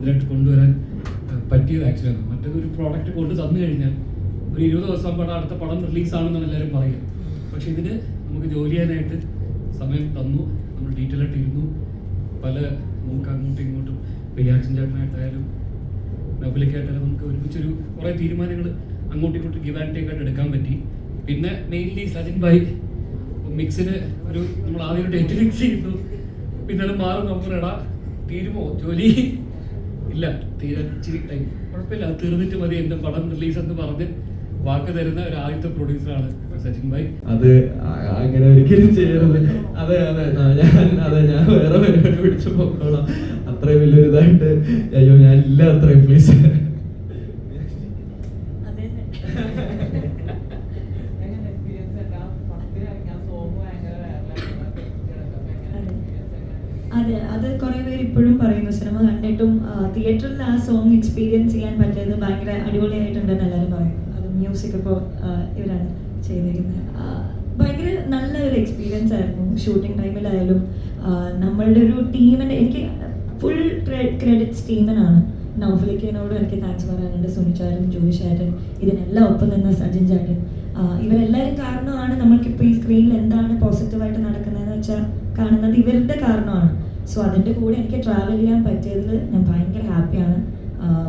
കൂടുതലായിട്ട് കൊണ്ടുവരാൻ പറ്റിയത് ആക്ച്വലി. മറ്റേതൊരു പ്രോഡക്റ്റ് കൊണ്ട് തന്നു കഴിഞ്ഞാൽ ഒരു 20 ദിവസം പടം അടുത്ത പടം റിലീസാണെന്നാണ് എല്ലാവരും പറയുക. പക്ഷെ ഇതിന് നമുക്ക് ജോലി ചെയ്യാനായിട്ട് സമയം തന്നു. നമ്മൾ ഡീറ്റെയിൽ ആയിട്ട് ഇരുന്നു. നമുക്ക് അങ്ങോട്ടും ഇങ്ങോട്ടും റിയാക്ഷൻ ചേട്ടനായിട്ടായാലും നൗഫലിക്കായിട്ടായാലും നമുക്ക് ഒരുമിച്ചൊരു കുറേ തീരുമാനങ്ങൾ അങ്ങോട്ടും ഇങ്ങോട്ടും ഗിവ് ആൻഡ് ടേക്ക് ആയിട്ട് എടുക്കാൻ പറ്റി. പിന്നെ മെയിൻലി സജിൻ ഭായ് മിക്സിന് നമ്മൾ ആദ്യം ഒരു ഡേറ്റ് ഫിക്സ് ചെയ്തു. പിന്നെ അത് മാറും, നമുക്ക് ഇടാ തീരുമോ ജോലി ഇല്ല, ഇച്ചിരി ടൈം കുഴപ്പമില്ല, അത് തീർന്നിട്ട് മതി എൻ്റെ പടം റിലീസ് എന്ന് പറഞ്ഞ് വാക്ക് തരുന്ന ഒരു ആദ്യത്തെ പ്രൊഡ്യൂസറാണ് സച്ചിൻ ഭായ്. അത് അങ്ങനെ ഒരിക്കലും ചെയ്യരുത്. അതെ ഞാൻ വേറെ പരിപാടി പിടിച്ചു പോകണം. അത്രയും വലിയൊരു ഇതായിട്ട് അയ്യോ ഞാനില്ല, അത്രയും പ്ലീസ്. അതെ, അത് കുറേ പേര് ഇപ്പോഴും പറയുന്നു. സിനിമ കണ്ടിട്ടും തിയേറ്ററിൽ ആ സോങ് എക്സ്പീരിയൻസ് ചെയ്യാൻ പറ്റിയത് ഭയങ്കര അടിപൊളിയായിട്ടുണ്ടെന്ന് എല്ലാവരും പറയുന്നു. അത് മ്യൂസിക് ഇപ്പോൾ ഇവരാണ് ചെയ്തിരിക്കുന്നത്. ഭയങ്കര നല്ലൊരു എക്സ്പീരിയൻസ് ആയിരുന്നു. ഷൂട്ടിംഗ് ടൈമിലായാലും നമ്മളുടെ ഒരു ടീമിന് എനിക്ക് ഫുൾ ക്രെഡിറ്റ്സ് ടീമിനാണ്. നൗഫലിക്കിനോടും എനിക്ക് താങ്ക്സ് പറയാനുണ്ട്. സുനിചാരൻ, ജോയി ചേട്ടൻ, ഇതിനെല്ലാം ഒപ്പം നിന്ന സജിൻ ചേട്ടൻ, ഇവരെല്ലാവരും കാരണമാണ് നമ്മൾക്കിപ്പോൾ ഈ സ്ക്രീനിൽ എന്താണ് പോസിറ്റീവായിട്ട് നടക്കുന്നതെന്ന് വെച്ചാൽ കാണുന്നത് ഇവരുടെ കാരണമാണ്. സോ അതിൻ്റെ കൂടെ എനിക്ക് ട്രാവൽ ചെയ്യാൻ പറ്റിയതിൽ ഞാൻ ഭയങ്കര ഹാപ്പിയാണ്.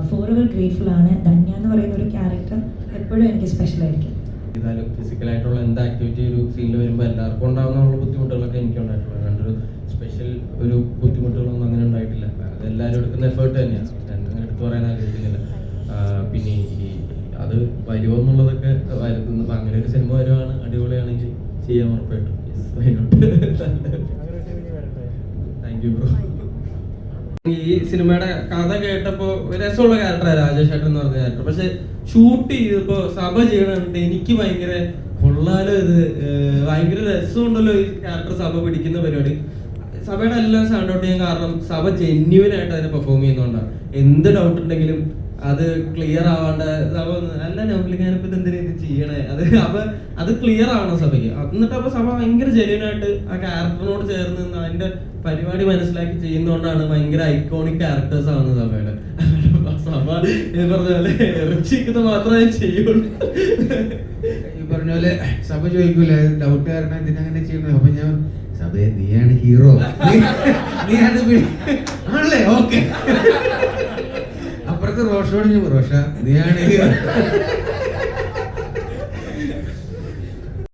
ഫോർ എവർ ഗ്രേറ്റ്ഫുൾ ആണ്. ധന്യ എന്ന് പറയുന്ന ഒരു ക്യാരക്ടർ എപ്പോഴും എനിക്ക് സ്പെഷ്യൽ ആയിരിക്കും. ഇതായാലും ഫിസിക്കലായിട്ടുള്ള എന്ത് ആക്ടിവിറ്റി ഒരു സീനിൽ വരുമ്പോൾ എല്ലാവർക്കും ഉണ്ടാകുന്ന ബുദ്ധിമുട്ടുകളൊക്കെ എനിക്ക് ഉണ്ടായിട്ടുള്ളത്. അങ്ങനൊരു സ്പെഷ്യൽ ഒരു ബുദ്ധിമുട്ടുകളൊന്നും അങ്ങനെ ഉണ്ടായിട്ടില്ല. അത് എല്ലാവരും എടുക്കുന്ന എഫേർട്ട് തന്നെയാണ്, അങ്ങനെ എടുത്ത് പറയാൻ ആഗ്രഹിക്കുന്നില്ല. പിന്നെ അത് വരുമോ എന്നുള്ളതൊക്കെ അങ്ങനെ ഒരു സിനിമ വരുവാണ് അടിപൊളിയാണെങ്കിൽ ചെയ്യാൻ ഉറപ്പായിട്ടും. Thank you bro. ഈ സിനിമയുടെ കഥ കേട്ടപ്പോ രസമുള്ള ക്യാരക്ടറാണ് രാജേഷ് ഏട്ടൻ എന്ന് പറഞ്ഞ ക്യാരക്ടർ. പക്ഷെ ഷൂട്ട് ചെയ്തപ്പോ സഭ ചെയ്യണുണ്ട് എനിക്ക് ഭയങ്കര കൊള്ളാലോ, ഇത് ഭയങ്കര രസമുണ്ടല്ലോ ഈ ക്യാരക്ടർ സഭ പിടിക്കുന്ന പരിപാടി. സഭയുടെ എല്ലാം സ്റ്റാൻഡ് ഔട്ട് ചെയ്യാൻ കാരണം സഭ ജെന്യുവൻ ആയിട്ട് അതിനെ പെർഫോം ചെയ്യുന്നതുകൊണ്ടാണ്. എന്ത് ഡൗട്ട് ഉണ്ടെങ്കിലും അത് ക്ലിയർ ആവാണ്ട് സഭ അല്ല നൗഫലിക്ക് ഞാനിപ്പോ എന്തിനാ ഇത് ചെയ്യണേ, അത് ക്ലിയർ ആവണം സഭയ്ക്ക്. എന്നിട്ട് അപ്പൊ സഭ ഭയങ്കര ജെന്യുവൻ ആയിട്ട് ആ ക്യാരക്ടറിനോട് ചേർന്ന് നിന്ന് അതിന്റെ പരിപാടി മനസ്സിലാക്കി ചെയ്യുന്നതുകൊണ്ടാണ് ഭയങ്കര ഐക്കോണിക് ക്യാരക്ടേഴ്സ് ആവുന്നത് സഭയുടെ. സഭ ഇത് പറഞ്ഞ പോലെ ഇറച്ചിക്കുന്നത് മാത്രമേ ചെയ്യുള്ളൂ. ഈ പറഞ്ഞ പോലെ സഭ ചോദിക്കൂല ഡൗട്ട് കാരണം എന്തിനങ്ങനെ ചെയ്യണോ. അപ്പൊ ഞാൻ സഭയെ നീയാണ് ഹീറോ, നീയാണ് ആണല്ലേ, ഓക്കെ. അപ്പുറത്ത് റോഷോട് റോഷ നീയാണ് ഹീറോ.